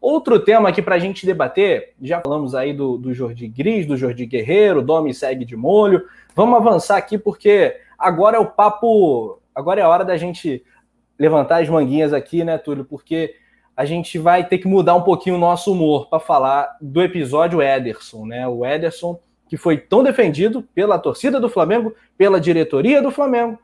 Outro tema aqui para a gente debater, já falamos aí do Jordi Gris, do Jordi Guerreiro, Domi segue de molho. Vamos avançar aqui porque agora é o papo, agora é a hora da gente levantar as manguinhas aqui, né, Túlio? Porque a gente vai ter que mudar um pouquinho o nosso humor para falar do episódio Ederson, né? O Ederson que foi tão defendido pela torcida do Flamengo, pela diretoria do Flamengo,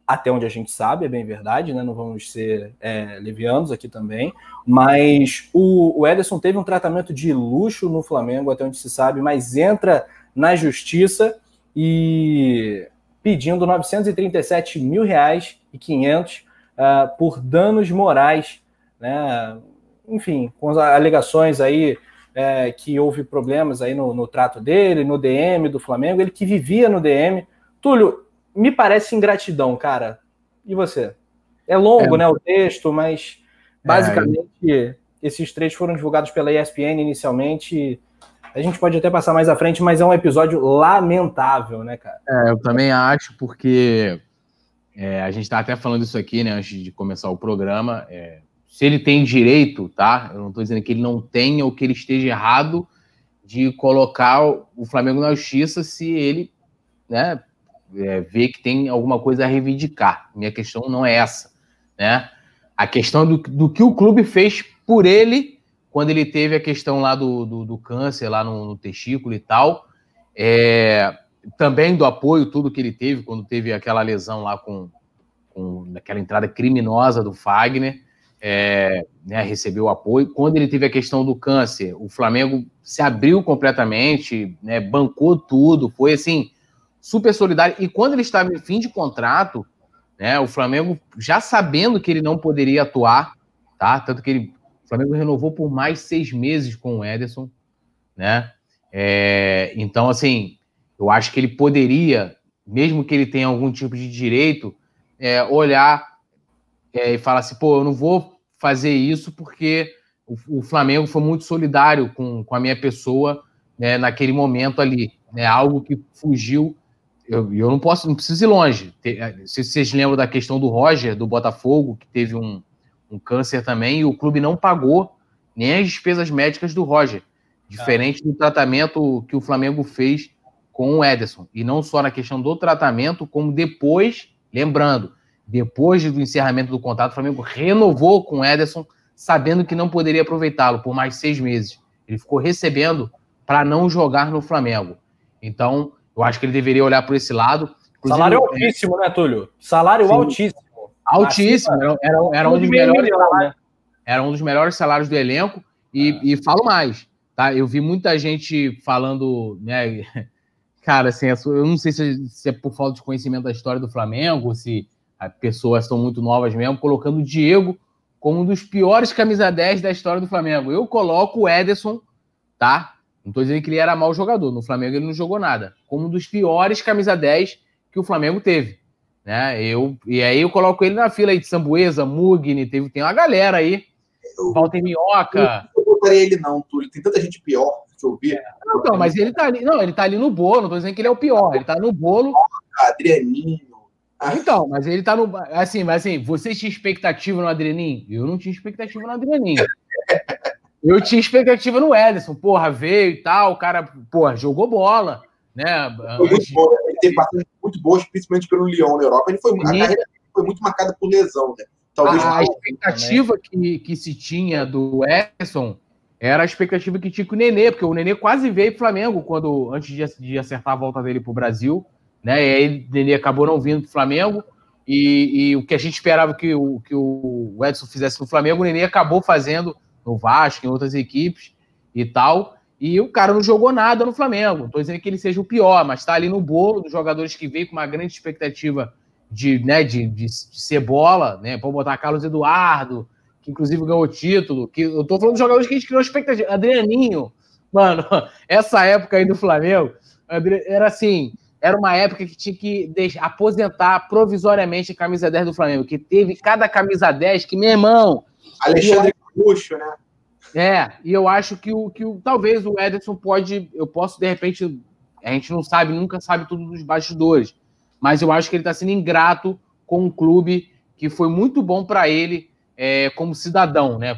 até onde a gente sabe, é bem verdade, né? Não vamos ser levianos aqui também, mas o Ederson teve um tratamento de luxo no Flamengo, até onde se sabe, mas entra na justiça e pedindo R$ 937.500 por danos morais, né? Enfim, com as alegações aí que houve problemas aí no trato dele, no DM do Flamengo, ele que vivia no DM. Túlio, me parece ingratidão, cara. E você? É longo, né, o texto, mas basicamente esses trechos foram divulgados pela ESPN inicialmente. A gente pode até passar mais à frente, mas é um episódio lamentável, né, cara? Eu também acho, porque a gente tá até falando isso aqui, né, antes de começar o programa. Se ele tem direito, tá? Eu não tô dizendo que ele não tenha ou que ele esteja errado de colocar o Flamengo na justiça se ele, né, ver que tem alguma coisa a reivindicar. Minha questão não é essa, né? A questão do que o clube fez por ele quando ele teve a questão lá do câncer lá no testículo e tal, também do apoio, tudo que ele teve quando teve aquela lesão lá com aquela entrada criminosa do Fagner, né, recebeu apoio. Quando ele teve a questão do câncer, o Flamengo se abriu completamente, né, bancou tudo, foi assim, super solidário. E quando ele estava em fim de contrato, né, o Flamengo, já sabendo que ele não poderia atuar, tá? Tanto que o Flamengo renovou por mais 6 meses com o Ederson, né? Então, assim, eu acho que ele poderia, mesmo que ele tenha algum tipo de direito, olhar e falar assim, pô, eu não vou fazer isso porque o Flamengo foi muito solidário com a minha pessoa, né, naquele momento ali, né? Algo que fugiu. Eu não preciso ir longe. Se vocês lembram da questão do Roger, do Botafogo, que teve um câncer também, e o clube não pagou nem as despesas médicas do Roger. Diferente do tratamento que o Flamengo fez com o Ederson. E não só na questão do tratamento, como depois, lembrando, depois do encerramento do contrato, o Flamengo renovou com o Ederson, sabendo que não poderia aproveitá-lo por mais 6 meses. Ele ficou recebendo para não jogar no Flamengo. Então, eu acho que ele deveria olhar por esse lado. Inclusive, salário altíssimo, né, Túlio? Salário altíssimo. Altíssimo. Era um dos melhores salários. Era um dos melhores salários do elenco. E falo mais, tá? Eu vi muita gente falando, né? Cara, assim, eu não sei se é por falta de conhecimento da história do Flamengo, ou se as pessoas estão muito novas mesmo, colocando o Diego como um dos piores camisa 10 da história do Flamengo. Eu coloco o Ederson, tá? Não estou dizendo que ele era mau jogador. No Flamengo ele não jogou nada. Como um dos piores camisa 10 que o Flamengo teve, né? E aí eu coloco ele na fila aí de Sambueza, Mugni, tem uma galera aí. Walter Minhoca. Eu não botaria ele não, Túlio. Tem tanta gente pior que eu vi. Não, mas ele tá ali. Não, ele tá ali no bolo. Não tô dizendo que ele é o pior. Ele tá no bolo. Adrianinho. Então, mas ele tá no. Assim, você tinha expectativa no Adrianinho? Eu não tinha expectativa no Adrianinho. Eu tinha expectativa no Ederson. Porra, veio e tal. O cara, porra, jogou bola, né? Ele teve passagens muito boas, principalmente pelo Lyon na Europa. A carreira foi muito marcada por lesão, né? Talvez a expectativa que se tinha do Ederson era a expectativa que tinha com o Nenê, porque o Nenê quase veio pro Flamengo antes de acertar a volta dele pro Brasil, né? E aí o Nenê acabou não vindo pro Flamengo, e o que a gente esperava que o Edson fizesse no Flamengo, o Nenê acabou fazendo no Vasco, em outras equipes e tal, e o cara não jogou nada no Flamengo. Não tô dizendo que ele seja o pior, mas tá ali no bolo dos jogadores que veio com uma grande expectativa de ser bola, né? Pode botar Carlos Eduardo, que inclusive ganhou o título, que eu tô falando de jogadores que a gente criou expectativa. Adrianinho, mano, essa época aí do Flamengo, era assim, era uma época que tinha que aposentar provisoriamente a camisa 10 do Flamengo, que teve cada camisa 10 que, meu irmão... Alexandre Puxo, né? E eu acho que talvez o Ederson eu posso, de repente, a gente não sabe, nunca sabe tudo dos bastidores, mas eu acho que ele está sendo ingrato com um clube que foi muito bom para ele, como cidadão, né?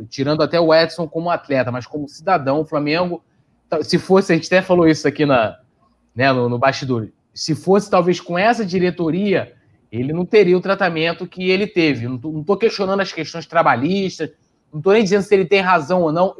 Tirando até o Edson como atleta, mas como cidadão, o Flamengo, se fosse, a gente até falou isso aqui no bastidor, se fosse talvez com essa diretoria, ele não teria o tratamento que ele teve. Não estou questionando as questões trabalhistas, não estou nem dizendo se ele tem razão ou não.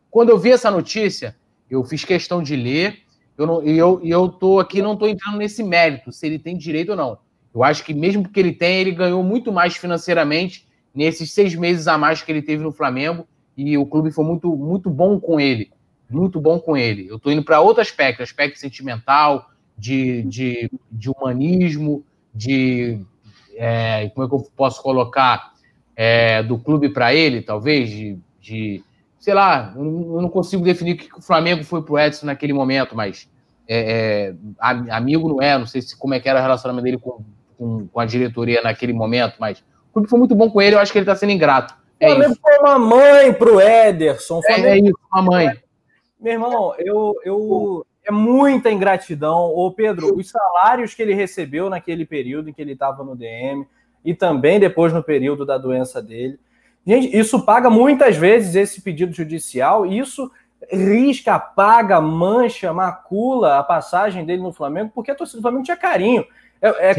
Quando eu vi essa notícia, eu fiz questão de ler, eu estou aqui, não estou entrando nesse mérito, se ele tem direito ou não. Eu acho que mesmo que ele tenha, ele ganhou muito mais financeiramente nesses 6 meses a mais que ele teve no Flamengo, e o clube foi muito, muito bom com ele. Muito bom com ele. Eu estou indo para outro aspecto sentimental, de humanismo, como é que eu posso colocar, do clube para ele, talvez, sei lá, eu não consigo definir o que o Flamengo foi pro Edson naquele momento, mas amigo não sei como é que era o relacionamento dele com a diretoria naquele momento, mas o clube foi muito bom com ele, eu acho que ele está sendo ingrato. O Flamengo foi uma mãe pro Ederson. É isso, uma mãe. Meu irmão, é muita ingratidão. Ô, Pedro, os salários que ele recebeu naquele período em que ele estava no DM e também depois no período da doença dele. Gente, isso paga muitas vezes esse pedido judicial, e isso risca, apaga, mancha, macula a passagem dele no Flamengo, porque a torcida do Flamengo tinha carinho. Era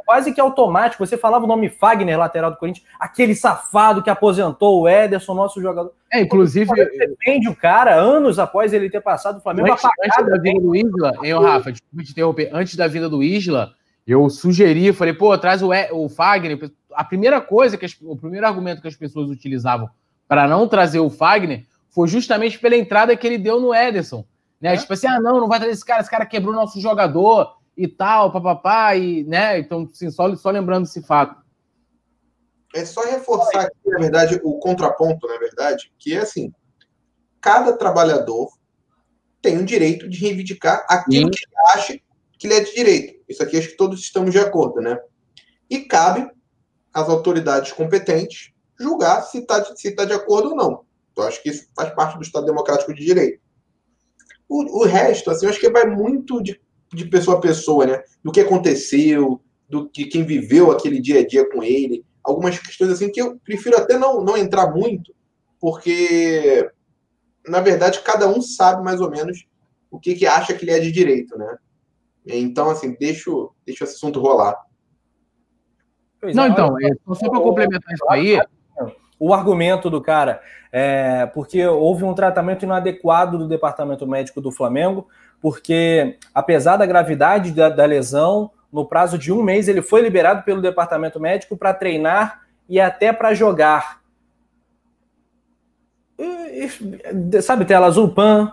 quase que automático. Você falava o nome Fagner, lateral do Corinthians, aquele safado que aposentou o Ederson, nosso jogador. Inclusive, você defende o cara anos após ele ter passado o Flamengo antes da vinda do Isla, Rafa, desculpa te interromper, antes da vinda do Isla, eu sugeri, falei, traz o Fagner. A primeira coisa, o primeiro argumento que as pessoas utilizavam para não trazer o Fagner foi justamente pela entrada que ele deu no Ederson. Né? Tipo assim, não vai trazer esse cara quebrou nosso jogador e tal, papapá, e, né? Então, assim, só lembrando esse fato. É só reforçar aqui, na verdade, o contraponto, na verdade, que é assim, cada trabalhador tem o direito de reivindicar aquilo que ele acha que ele é de direito. Isso aqui acho que todos estamos de acordo, né? E cabe às autoridades competentes julgar se tá de acordo ou não. Então, acho que isso faz parte do Estado Democrático de Direito. O resto, assim, eu acho que vai muito de pessoa a pessoa, né? Do que aconteceu, de quem viveu aquele dia a dia com ele. Algumas questões, assim, que eu prefiro até não entrar muito, porque, na verdade, cada um sabe mais ou menos o que acha que ele é de direito, né? Então, assim, deixa esse assunto rolar. Só para complementar isso aí... O argumento do cara porque houve um tratamento inadequado do departamento médico do Flamengo, porque, apesar da gravidade da lesão, no prazo de 1 mês ele foi liberado pelo departamento médico para treinar e até para jogar. Sabe, tela azul, pan.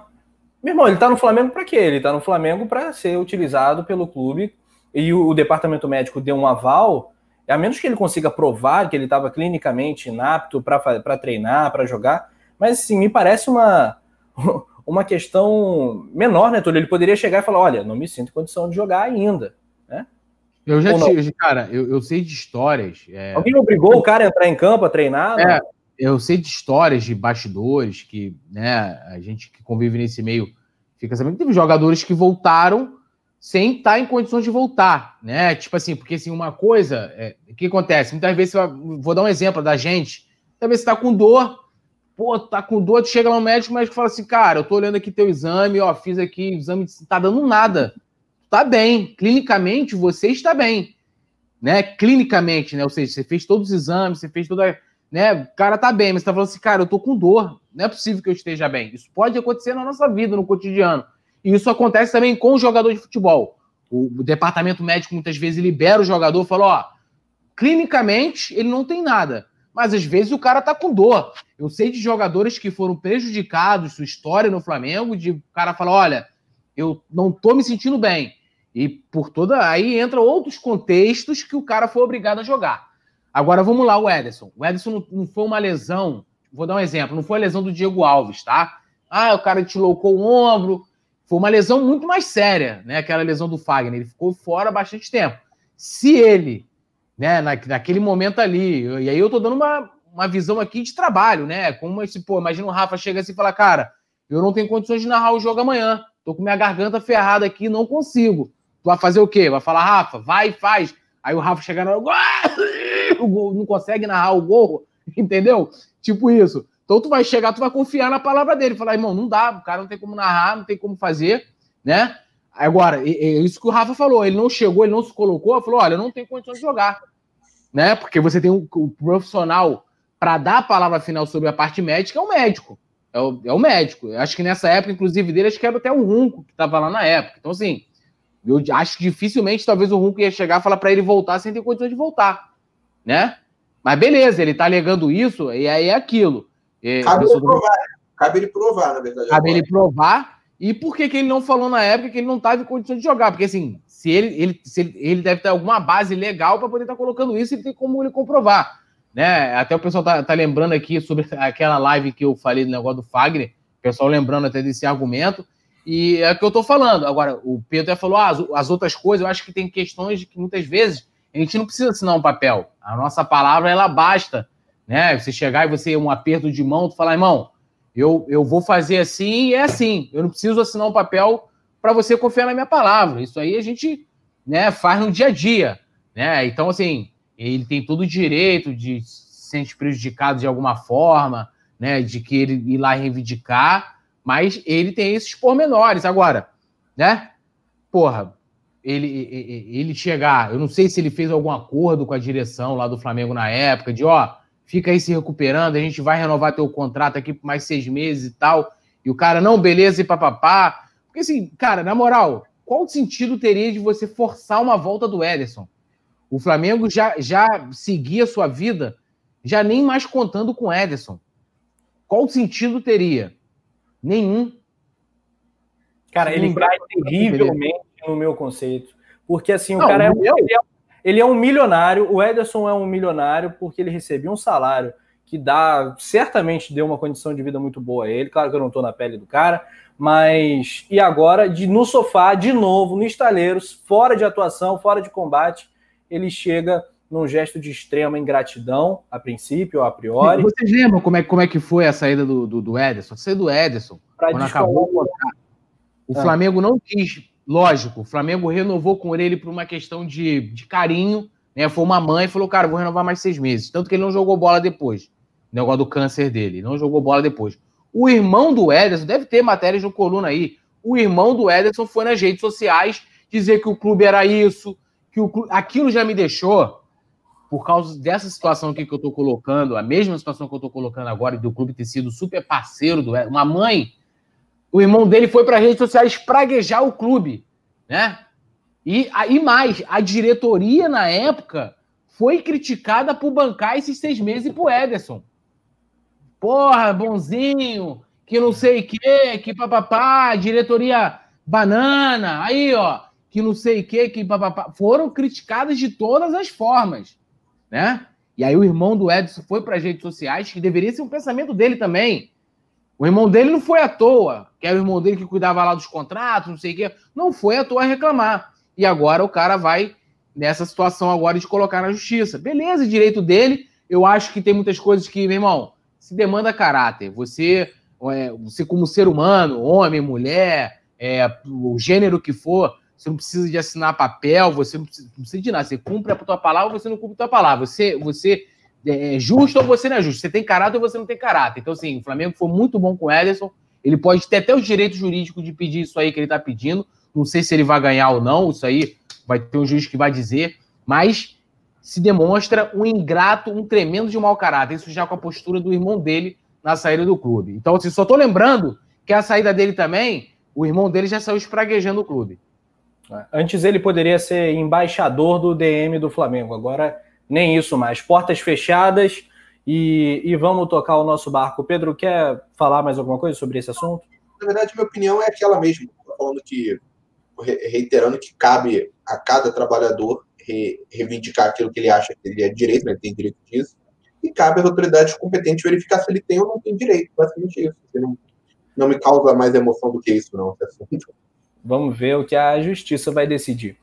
Meu irmão, ele tá no Flamengo para quê? Ele tá no Flamengo para ser utilizado pelo clube, e o departamento médico deu um aval, a menos que ele consiga provar que ele estava clinicamente inapto para treinar, para jogar. Mas, assim, me parece uma questão menor, né, Túlio? Ele poderia chegar e falar, olha, não me sinto em condição de jogar ainda, né? Eu já tive, cara, eu sei de histórias... Alguém obrigou o cara a entrar em campo, a treinar? Eu sei de histórias de bastidores que, né, a gente que convive nesse meio fica sabendo que teve jogadores que voltaram sem estar em condições de voltar, né? Tipo assim, porque assim, uma coisa... o que acontece? Muitas vezes, vou dar um exemplo da gente, muitas vezes você tá com dor, tá com dor, tu chega lá no médico, o médico fala assim, cara, eu tô olhando aqui teu exame, fiz aqui, o exame não tá dando nada. Tá bem, clinicamente você está bem, né? Clinicamente, né? Ou seja, você fez todos os exames, você fez toda... né? O cara tá bem, mas você tá falando assim, cara, eu tô com dor, não é possível que eu esteja bem. Isso pode acontecer na nossa vida, no cotidiano. E isso acontece também com o jogador de futebol. O departamento médico muitas vezes libera o jogador e fala, clinicamente ele não tem nada, mas às vezes o cara tá com dor. Eu sei de jogadores que foram prejudicados, sua história no Flamengo, de o cara falar, olha, eu não tô me sentindo bem. E aí entra outros contextos que o cara foi obrigado a jogar. Agora vamos lá, o Ederson. O Ederson não foi uma lesão, vou dar um exemplo, não foi a lesão do Diego Alves, tá? O cara deslocou o ombro. Foi uma lesão muito mais séria, né? Aquela lesão do Fagner. Ele ficou fora há bastante tempo. Se ele, né, naquele momento ali, e aí eu tô dando uma visão aqui de trabalho, né? Como esse, imagina o Rafa chega assim e fala, cara, eu não tenho condições de narrar o jogo amanhã. Tô com minha garganta ferrada aqui, não consigo. Tu vai fazer o quê? Vai falar, Rafa, vai e faz. Aí o Rafa chega na hora, não consegue narrar o gol, entendeu? Tipo isso. Então tu vai chegar, tu vai confiar na palavra dele, falar, irmão, não dá, o cara não tem como narrar, não tem como fazer, né? Agora, isso que o Rafa falou, ele não chegou, ele não se colocou, falou, olha, eu não tenho condições de jogar, né? Porque você tem um profissional para dar a palavra final sobre a parte médica, é o médico. É o médico. Eu acho que nessa época, inclusive, dele, acho que era até o Runco que estava lá na época. Então, assim, eu acho que dificilmente, talvez o Runco ia chegar e falar para ele voltar sem ter condições de voltar, né? Mas beleza, ele tá alegando isso, e aí é aquilo. Cabe ele provar, na verdade. Cabe ele provar. E por que ele não falou na época que ele não estava em condições de jogar? Porque, assim, se ele deve ter alguma base legal para poder estar colocando isso, ele tem como ele comprovar. Né? Até o pessoal tá lembrando aqui sobre aquela live que eu falei do negócio do Fagner, o pessoal lembrando até desse argumento, e é o que eu tô falando. Agora, o Pedro até falou, as outras coisas, eu acho que tem questões de que muitas vezes a gente não precisa assinar um papel. A nossa palavra, ela basta, né? Você chegar e você, um aperto de mão, tu falar, irmão, eu vou fazer assim e é assim. Eu não preciso assinar um papel para você confiar na minha palavra. Isso aí a gente, né, faz no dia a dia, né? Então, assim, ele tem todo o direito de se sentir prejudicado de alguma forma, né, de que ele ir lá reivindicar, mas ele tem esses pormenores. Agora, né, porra, ele chegar, eu não sei se ele fez algum acordo com a direção lá do Flamengo na época, de, fica aí se recuperando, a gente vai renovar teu contrato aqui por mais 6 meses e tal, e o cara, não, beleza, e papapá. Porque assim, cara, na moral, qual o sentido teria de você forçar uma volta do Ederson? O Flamengo já seguia sua vida, já nem mais contando com o Ederson. Qual sentido teria? Nenhum. Cara, ele cai terrivelmente no meu conceito. Porque, assim, o cara ele é um milionário, o Ederson é um milionário porque ele recebia um salário que certamente deu uma condição de vida muito boa a ele. Claro que eu não tô na pele do cara, mas... E agora, no sofá, de novo, no Estaleiros, fora de atuação, fora de combate, ele chega num gesto de extrema ingratidão, a princípio, ou a priori. Vocês lembram como é que foi a saída do Ederson? A saída do Ederson, quando acabou o contrato. O Flamengo não quis, lógico, o Flamengo renovou com ele por uma questão de carinho, né? Foi uma mãe e falou, cara, vou renovar mais 6 meses. Tanto que ele não jogou bola depois. O negócio do câncer dele, não jogou bola depois. O irmão do Ederson, deve ter matérias no Coluna aí, o irmão do Ederson foi nas redes sociais dizer que o clube era isso, que aquilo já me deixou, por causa dessa situação aqui que eu tô colocando, a mesma situação que eu tô colocando agora, do clube ter sido super parceiro do Ederson, uma mãe, o irmão dele foi para as redes sociais praguejar o clube, né? E mais, a diretoria na época foi criticada por bancar esses 6 meses pro Ederson. Porra, bonzinho, que não sei o quê, que papapá, diretoria banana, aí, que não sei o quê, que papapá. Foram criticadas de todas as formas, né? E aí o irmão do Ederson foi para as redes sociais, que deveria ser um pensamento dele também. O irmão dele não foi à toa, que era o irmão dele que cuidava lá dos contratos, não sei o quê, não foi à toa reclamar. E agora o cara vai nessa situação agora de colocar na justiça. Beleza, direito dele. Eu acho que tem muitas coisas que, meu irmão, se demanda caráter. Você como ser humano, homem, mulher, o gênero que for, você não precisa de assinar papel, você não precisa de nada. Você cumpre a tua palavra ou você não cumpre a tua palavra. Você é justo ou você não é justo. Você tem caráter ou você não tem caráter. Então, assim, o Flamengo foi muito bom com o Ederson. Ele pode ter até os direitos jurídicos de pedir isso aí que ele está pedindo. Não sei se ele vai ganhar ou não. Isso aí vai ter um juiz que vai dizer. Mas se demonstra um ingrato, um tremendo de mau caráter. Isso já com a postura do irmão dele na saída do clube. Então, assim, só tô lembrando que a saída dele também, o irmão dele já saiu espraguejando o clube. Antes ele poderia ser embaixador do DM do Flamengo. Agora... nem isso mais. Portas fechadas e vamos tocar o nosso barco. Pedro, quer falar mais alguma coisa sobre esse assunto? Na verdade, minha opinião é aquela mesma. Estou falando reiterando que cabe a cada trabalhador reivindicar aquilo que ele acha que ele é direito, né? Ele tem direito disso, e cabe às autoridades competentes verificar se ele tem ou não tem direito. Basicamente isso. Não me causa mais emoção do que isso, não, esse assunto. Vamos ver o que a justiça vai decidir.